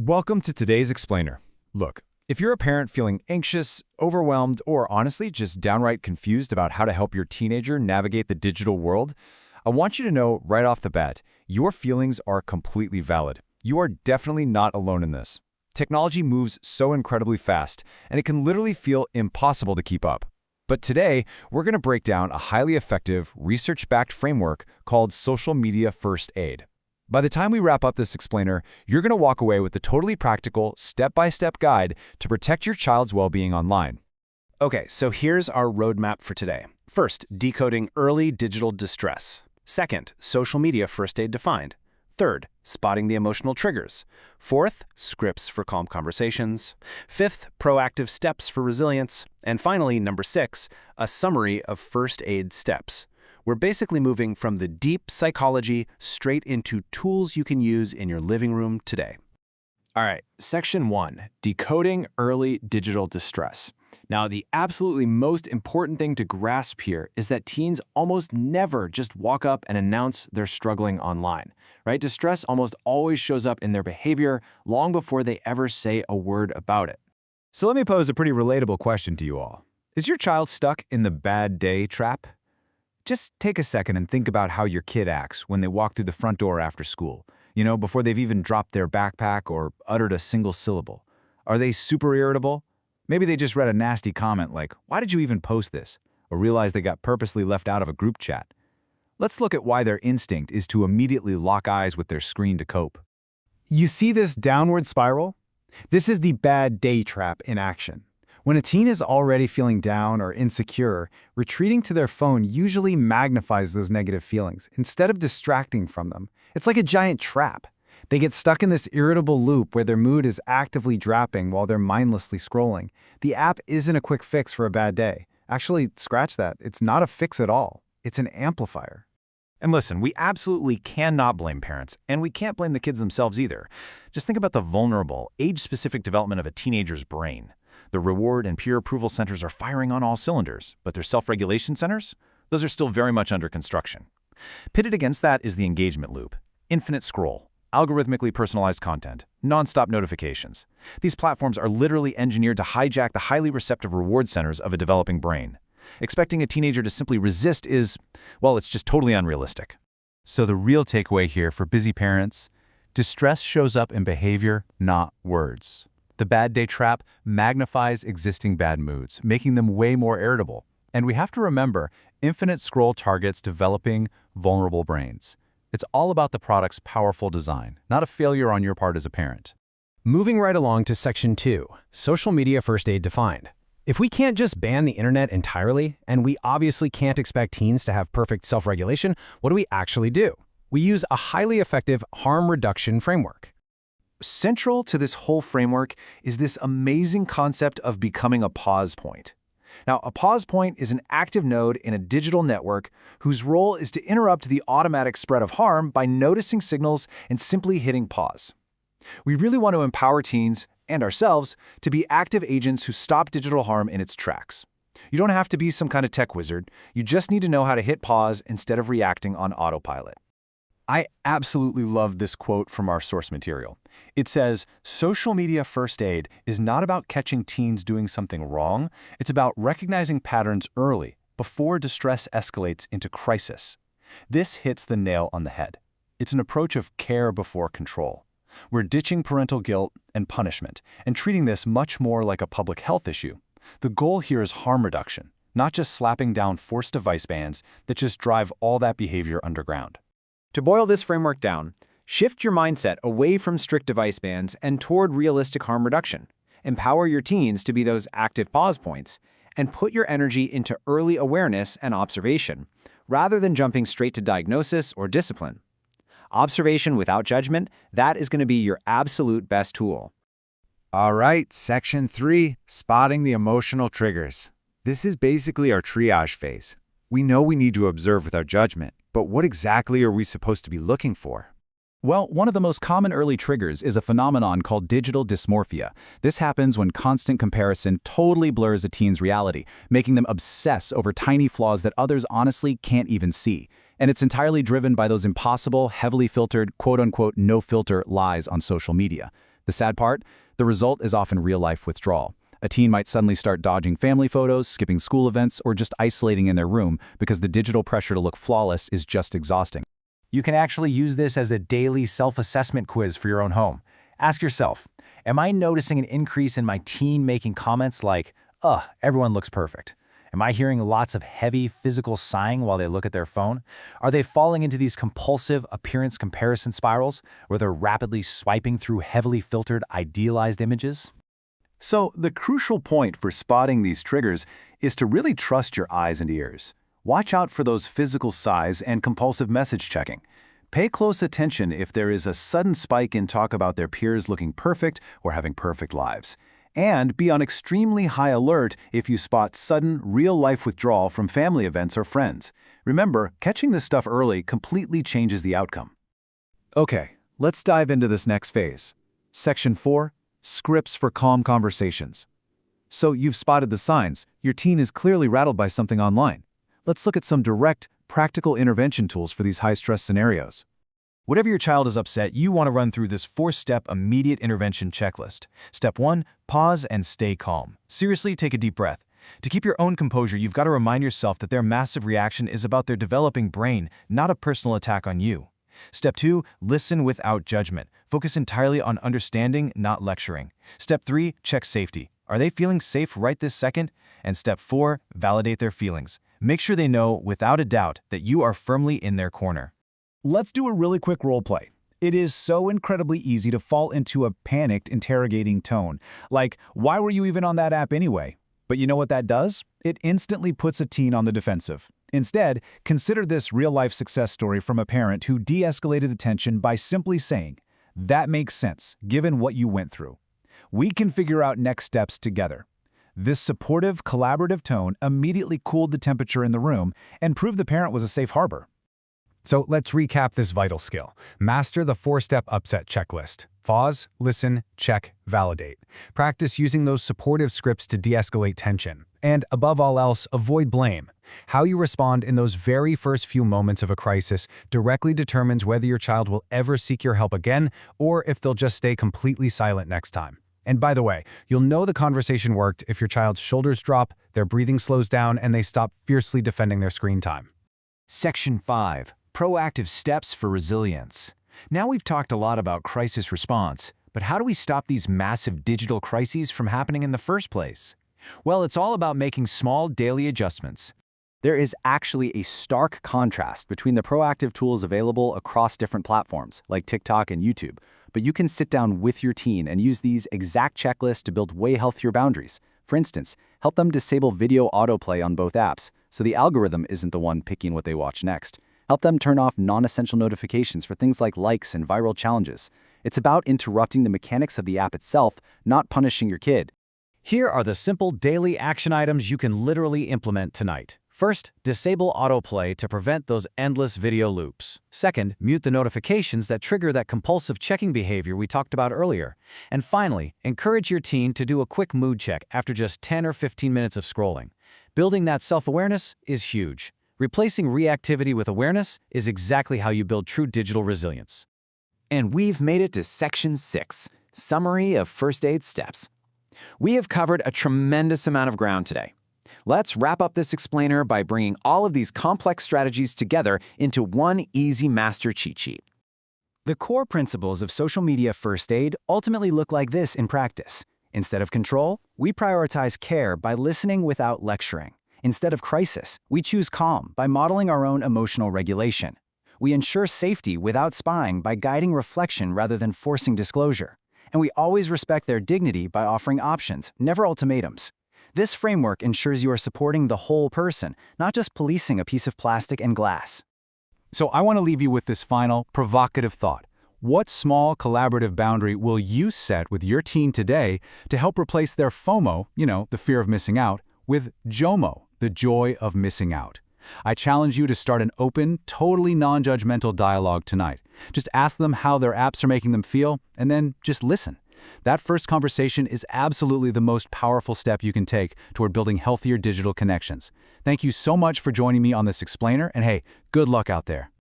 Welcome to today's explainer. Look, if you're a parent feeling anxious, overwhelmed, or honestly just downright confused about how to help your teenager navigate the digital world, I want you to know right off the bat, your feelings are completely valid. You are definitely not alone in this. Technology moves so incredibly fast, and it can literally feel impossible to keep up. But today, we're going to break down a highly effective, research-backed framework called Social Media First Aid. By the time we wrap up this explainer, you're going to walk away with a totally practical, step-by-step guide to protect your child's well-being online. Okay, so here's our roadmap for today. First, decoding early digital distress. Second, social media first aid defined. Third, spotting the emotional triggers. Fourth, scripts for calm conversations. Fifth, proactive steps for resilience. And finally, number 6, a summary of first aid steps. We're basically moving from the deep psychology straight into tools you can use in your living room today. All right, section 1, decoding early digital distress. Now, the absolutely most important thing to grasp here is that teens almost never just walk up and announce they're struggling online, right? Distress almost always shows up in their behavior long before they ever say a word about it. So let me pose a pretty relatable question to you all. Is your child stuck in the bad day trap? Just take a second and think about how your kid acts when they walk through the front door after school, before they've even dropped their backpack or uttered a single syllable. Are they super irritable? Maybe they just read a nasty comment like, "Why did you even post this?" or realize they got purposely left out of a group chat. Let's look at why their instinct is to immediately lock eyes with their screen to cope. You see this downward spiral? This is the bad day trap in action. When a teen is already feeling down or insecure, retreating to their phone usually magnifies those negative feelings instead of distracting from them. It's like a giant trap. They get stuck in this irritable loop where their mood is actively dropping while they're mindlessly scrolling. The app isn't a quick fix for a bad day. Actually, scratch that. It's not a fix at all. It's an amplifier. And listen, we absolutely cannot blame parents, and we can't blame the kids themselves either. Just think about the vulnerable, age-specific development of a teenager's brain. The reward and peer approval centers are firing on all cylinders, but their self-regulation centers? Those are still very much under construction. Pitted against that is the engagement loop. Infinite scroll, algorithmically personalized content, nonstop notifications. These platforms are literally engineered to hijack the highly receptive reward centers of a developing brain. Expecting a teenager to simply resist is, well, it's just totally unrealistic. So the real takeaway here for busy parents, distress shows up in behavior, not words. The bad day trap magnifies existing bad moods, making them way more irritable. And we have to remember, infinite scroll targets developing, vulnerable brains. It's all about the product's powerful design, not a failure on your part as a parent. Moving right along to section 2, social media first aid defined. If we can't just ban the internet entirely, and we obviously can't expect teens to have perfect self-regulation, what do we actually do? We use a highly effective harm reduction framework. Central to this whole framework is this amazing concept of becoming a pause point. Now, a pause point is an active node in a digital network whose role is to interrupt the automatic spread of harm by noticing signals and simply hitting pause. We really want to empower teens and ourselves to be active agents who stop digital harm in its tracks. You don't have to be some kind of tech wizard. You just need to know how to hit pause instead of reacting on autopilot. I absolutely love this quote from our source material. It says, "Social media first aid is not about catching teens doing something wrong. It's about recognizing patterns early, before distress escalates into crisis." This hits the nail on the head. It's an approach of care before control. We're ditching parental guilt and punishment and treating this much more like a public health issue. The goal here is harm reduction, not just slapping down forced device bans that just drive all that behavior underground. To boil this framework down, shift your mindset away from strict device bans and toward realistic harm reduction. Empower your teens to be those active pause points, and put your energy into early awareness and observation, rather than jumping straight to diagnosis or discipline. Observation without judgment, that is going to be your absolute best tool. All right, section 3, spotting the emotional triggers. This is basically our triage phase. We know we need to observe with our judgment, but what exactly are we supposed to be looking for? Well, one of the most common early triggers is a phenomenon called digital dysmorphia. This happens when constant comparison totally blurs a teen's reality, making them obsess over tiny flaws that others honestly can't even see. And it's entirely driven by those impossible, heavily filtered, quote-unquote, no-filter lies on social media. The sad part? The result is often real-life withdrawal. A teen might suddenly start dodging family photos, skipping school events, or just isolating in their room because the digital pressure to look flawless is just exhausting. You can actually use this as a daily self-assessment quiz for your own home. Ask yourself, am I noticing an increase in my teen making comments like, everyone looks perfect? Am I hearing lots of heavy physical sighing while they look at their phone? Are they falling into these compulsive appearance comparison spirals where they're rapidly swiping through heavily filtered, idealized images? So the crucial point for spotting these triggers is to really trust your eyes and ears. Watch out for those physical sighs and compulsive message checking. Pay close attention if there is a sudden spike in talk about their peers looking perfect or having perfect lives. And be on extremely high alert if you spot sudden, real-life withdrawal from family events or friends. Remember, catching this stuff early completely changes the outcome. Okay, let's dive into this next phase. Section 4, Scripts for Calm Conversations. So you've spotted the signs. Your teen is clearly rattled by something online. Let's look at some direct, practical intervention tools for these high-stress scenarios. Whatever your child is upset, you want to run through this 4-step immediate intervention checklist. Step 1, pause and stay calm. Seriously, take a deep breath. To keep your own composure, you've got to remind yourself that their massive reaction is about their developing brain, not a personal attack on you. Step 2, listen without judgment. Focus entirely on understanding, not lecturing. Step 3, check safety. Are they feeling safe right this second? And Step 4, validate their feelings. Make sure they know, without a doubt, that you are firmly in their corner. Let's do a really quick role play. It is so incredibly easy to fall into a panicked, interrogating tone. Like, why were you even on that app anyway? But you know what that does? It instantly puts a teen on the defensive. Instead, consider this real-life success story from a parent who de-escalated the tension by simply saying, "That makes sense, given what you went through. We can figure out next steps together." This supportive, collaborative tone immediately cooled the temperature in the room and proved the parent was a safe harbor. So let's recap this vital skill. Master the 4-step upset checklist. Pause, listen, check, validate. Practice using those supportive scripts to de-escalate tension. And above all else, avoid blame. How you respond in those very first few moments of a crisis directly determines whether your child will ever seek your help again or if they'll just stay completely silent next time. And by the way, you'll know the conversation worked if your child's shoulders drop, their breathing slows down, and they stop fiercely defending their screen time. Section 5, Proactive Steps for Resilience. Now we've talked a lot about crisis response, but how do we stop these massive digital crises from happening in the first place? Well, it's all about making small daily adjustments. There is actually a stark contrast between the proactive tools available across different platforms, like TikTok and YouTube, but you can sit down with your teen and use these exact checklists to build way healthier boundaries. For instance, help them disable video autoplay on both apps, so the algorithm isn't the one picking what they watch next. Help them turn off non-essential notifications for things like likes and viral challenges. It's about interrupting the mechanics of the app itself, not punishing your kid. Here are the simple daily action items you can literally implement tonight. First, disable autoplay to prevent those endless video loops. Second, mute the notifications that trigger that compulsive checking behavior we talked about earlier. And finally, encourage your teen to do a quick mood check after just 10 or 15 minutes of scrolling. Building that self-awareness is huge. Replacing reactivity with awareness is exactly how you build true digital resilience. And we've made it to Section 6, Summary of First Aid Steps. We have covered a tremendous amount of ground today. Let's wrap up this explainer by bringing all of these complex strategies together into one easy master cheat sheet. The core principles of social media first aid ultimately look like this in practice. Instead of control, we prioritize care by listening without lecturing. Instead of crisis, we choose calm by modeling our own emotional regulation. We ensure safety without spying by guiding reflection rather than forcing disclosure. And we always respect their dignity by offering options, never ultimatums. This framework ensures you are supporting the whole person, not just policing a piece of plastic and glass. So I want to leave you with this final, provocative thought. What small collaborative boundary will you set with your teen today to help replace their FOMO, the fear of missing out, with JOMO, the joy of missing out? I challenge you to start an open, totally non-judgmental dialogue tonight. Just ask them how their apps are making them feel, and then just listen. That first conversation is absolutely the most powerful step you can take toward building healthier digital connections. Thank you so much for joining me on this explainer, and hey, good luck out there.